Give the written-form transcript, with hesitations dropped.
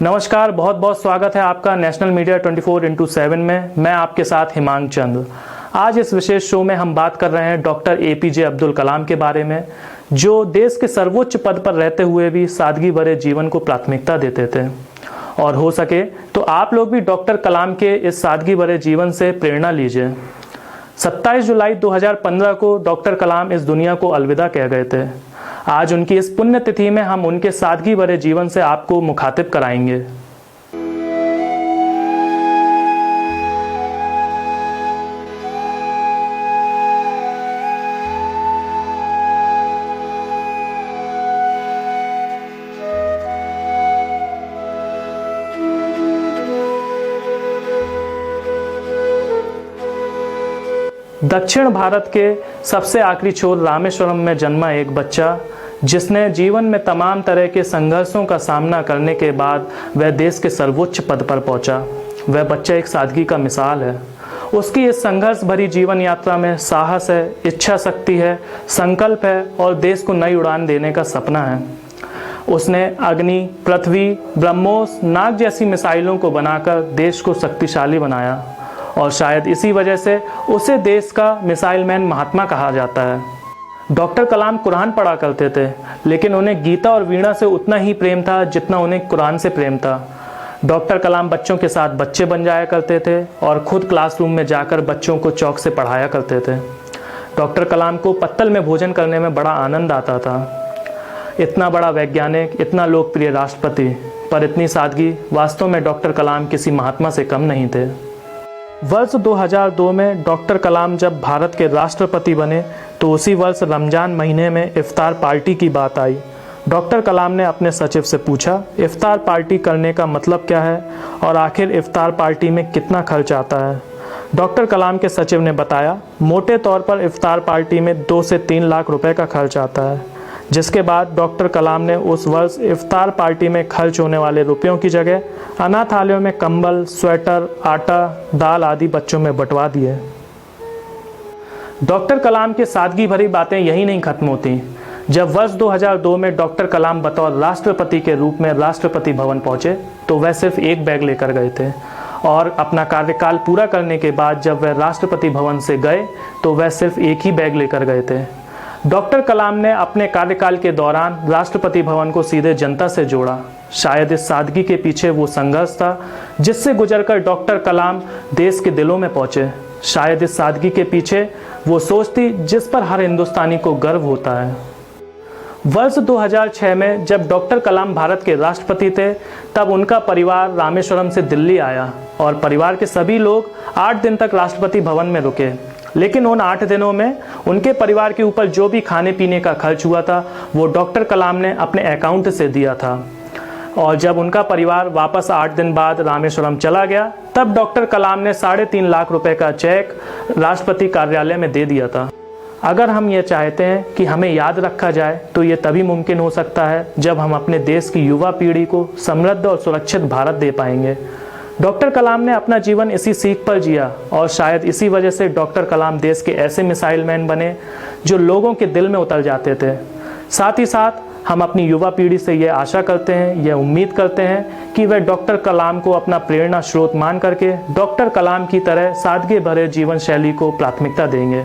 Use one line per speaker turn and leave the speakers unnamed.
नमस्कार, बहुत बहुत स्वागत है आपका नेशनल मीडिया 24x7 में। मैं आपके साथ हिमांग चंद। आज इस विशेष शो में हम बात कर रहे हैं डॉक्टर एपीजे अब्दुल कलाम के बारे में, जो देश के सर्वोच्च पद पर रहते हुए भी सादगी भरे जीवन को प्राथमिकता देते थे। और हो सके तो आप लोग भी डॉक्टर कलाम के इस सादगी भरे जीवन से प्रेरणा लीजिए। 27 जुलाई 2015 को डॉक्टर कलाम इस दुनिया को अलविदा कह गए थे। आज उनकी इस पुण्यतिथि में हम उनके सादगी भरे जीवन से आपको मुखातिब कराएंगे। दक्षिण भारत के सबसे आखिरी छोर रामेश्वरम में जन्मा एक बच्चा, जिसने जीवन में तमाम तरह के संघर्षों का सामना करने के बाद वह देश के सर्वोच्च पद पर पहुंचा। वह बच्चा एक सादगी का मिसाल है। उसकी इस संघर्ष भरी जीवन यात्रा में साहस है, इच्छा शक्ति है, संकल्प है और देश को नई उड़ान देने का सपना है। उसने अग्नि, पृथ्वी, ब्रह्मोस, नाग जैसी मिसाइलों को बनाकर देश को शक्तिशाली बनाया और शायद इसी वजह से उसे देश का मिसाइल मैन महात्मा कहा जाता है। डॉक्टर कलाम कुरान पढ़ा करते थे, लेकिन उन्हें गीता और वीणा से उतना ही प्रेम था जितना उन्हें कुरान से प्रेम था। डॉक्टर कलाम बच्चों के साथ बच्चे बन जाया करते थे और खुद क्लासरूम में जाकर बच्चों को चौक से पढ़ाया करते थे। डॉक्टर कलाम को पत्तल में भोजन करने में बड़ा आनंद आता था। इतना बड़ा वैज्ञानिक, इतना लोकप्रिय राष्ट्रपति, पर इतनी सादगी, वास्तव में डॉक्टर कलाम किसी महात्मा से कम नहीं थे। वर्ष 2002 में डॉक्टर कलाम जब भारत के राष्ट्रपति बने तो उसी वर्ष रमज़ान महीने में इफ्तार पार्टी की बात आई। डॉक्टर कलाम ने अपने सचिव से पूछा, इफ्तार पार्टी करने का मतलब क्या है और आखिर इफ्तार पार्टी में कितना खर्च आता है। डॉक्टर कलाम के सचिव ने बताया, मोटे तौर पर इफ्तार पार्टी में 2 से 3 लाख रुपए का खर्च आता है। जिसके बाद डॉक्टर कलाम ने उस वर्ष इफ्तार पार्टी में खर्च होने वाले रुपयों की जगह अनाथालयों में कंबल, स्वेटर, आटा, दाल आदि बच्चों में बंटवा दिए। डॉक्टर कलाम की सादगी भरी बातें यही नहीं खत्म होती। जब वर्ष 2002 में डॉक्टर कलाम बतौर राष्ट्रपति के रूप में राष्ट्रपति भवन पहुंचे तो वह सिर्फ एक बैग लेकर गए थे और अपना कार्यकाल पूरा करने के बाद जब वह राष्ट्रपति भवन से गए तो वह सिर्फ एक ही बैग लेकर गए थे। डॉक्टर कलाम ने अपने कार्यकाल के दौरान राष्ट्रपति भवन को सीधे जनता से जोड़ा। शायद इस सादगी के पीछे वो संघर्ष था जिससे गुजरकर डॉक्टर कलाम देश के दिलों में पहुंचे। शायद इस सादगी के पीछे वो सोच थी जिस पर हर हिंदुस्तानी को गर्व होता है। वर्ष 2006 में जब डॉक्टर कलाम भारत के राष्ट्रपति थे तब उनका परिवार रामेश्वरम से दिल्ली आया और परिवार के सभी लोग 8 दिन तक राष्ट्रपति भवन में रुके। लेकिन उन 8 दिनों में उनके परिवार के ऊपर जो भी खाने पीने का खर्च हुआ था वो डॉक्टर कलाम ने अपने अकाउंट से दिया था। और जब उनका परिवार वापस 8 दिन बाद रामेश्वरम चला गया तब डॉक्टर कलाम ने 3.5 लाख रुपए का चेक राष्ट्रपति कार्यालय में दे दिया था। अगर हम ये चाहते हैं कि हमें याद रखा जाए तो ये तभी मुमकिन हो सकता है जब हम अपने देश की युवा पीढ़ी को समृद्ध और सुरक्षित भारत दे पाएंगे। डॉक्टर कलाम ने अपना जीवन इसी सीख पर जिया और शायद इसी वजह से डॉक्टर कलाम देश के ऐसे मिसाइल मैन बने जो लोगों के दिल में उतर जाते थे। साथ ही साथ हम अपनी युवा पीढ़ी से ये आशा करते हैं, यह उम्मीद करते हैं कि वे डॉक्टर कलाम को अपना प्रेरणा स्रोत मान करके डॉक्टर कलाम की तरह सादगी भरे जीवन शैली को प्राथमिकता देंगे।